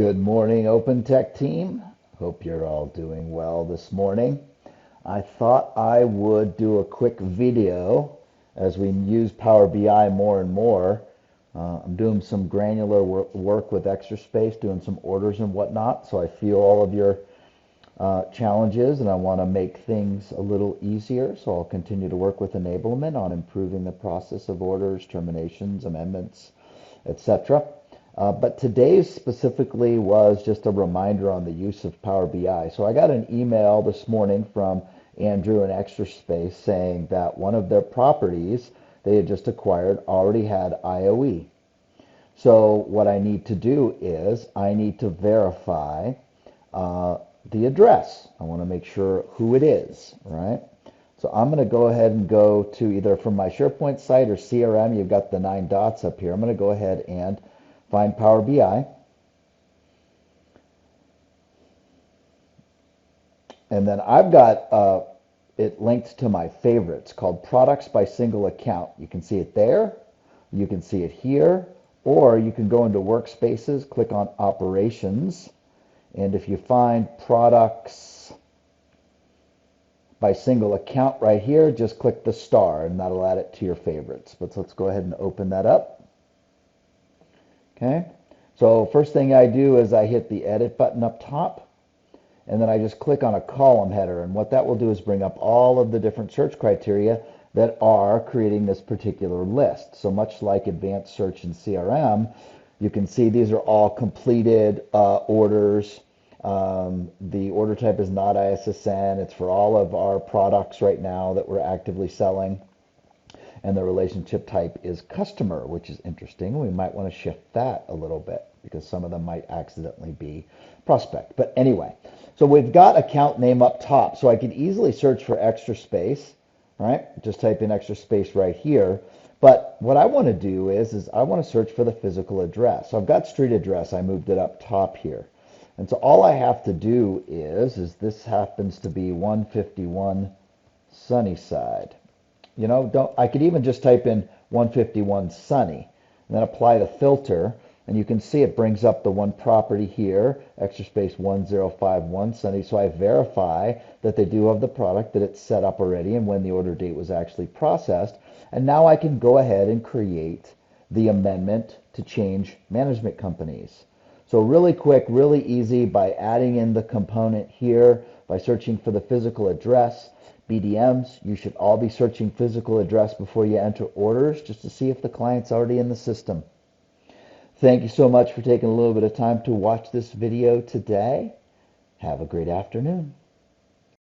Good morning, Open Tech team. Hope you're all doing well this morning. I thought I would do a quick video as we use Power BI more and more. I'm doing some granular work with Extra Space, doing some orders and whatnot, so I feel all of your challenges and I want to make things a little easier, so I'll continue to work with enablement on improving the process of orders, terminations, amendments, etc. But today's specifically was just a reminder on the use of Power BI. So I got an email this morning from Andrew in Extra Space saying that one of their properties they had just acquired already had IOE. So what I need to do is I need to verify the address. I want to make sure who it is, right? So I'm going to go ahead and go to either from my SharePoint site or CRM. You've got the 9 dots up here. I'm going to go ahead and find Power BI. And then I've got it linked to my favorites called Products by Single Account. You can see it there. You can see it here. Or you can go into Workspaces, click on Operations. And if you find Products by Single Account right here, just click the star and that'll add it to your favorites. But let's go ahead and open that up. Okay, so first thing I do is I hit the edit button up top, and then I just click on a column header, and what that will do is bring up all of the different search criteria that are creating this particular list. So much like advanced search in CRM, you can see these are all completed orders. The order type is not ISSN. It's for all of our products right now that we're actively selling. And the relationship type is customer, which is interesting. We might want to shift that a little bit because some of them might accidentally be prospect. But anyway, so we've got account name up top. So I could easily search for Extra Space, right? Just type in Extra Space right here. But what I want to do is I want to search for the physical address. So I've got street address. I moved it up top here. And so all I have to do is this happens to be 151 Sunnyside. You know, I could even just type in 151 Sunny and then apply the filter, and you can see it brings up the one property here, Extra Space 1051 Sunny. So I verify that they do have the product, that it's set up already, and when the order date was actually processed. And now I can go ahead and create the amendment to change management companies. So really quick, really easy by adding in the component here, by searching for the physical address. BDMs, you should all be searching physical address before you enter orders just to see if the client's already in the system. Thank you so much for taking a little bit of time to watch this video today. Have a great afternoon.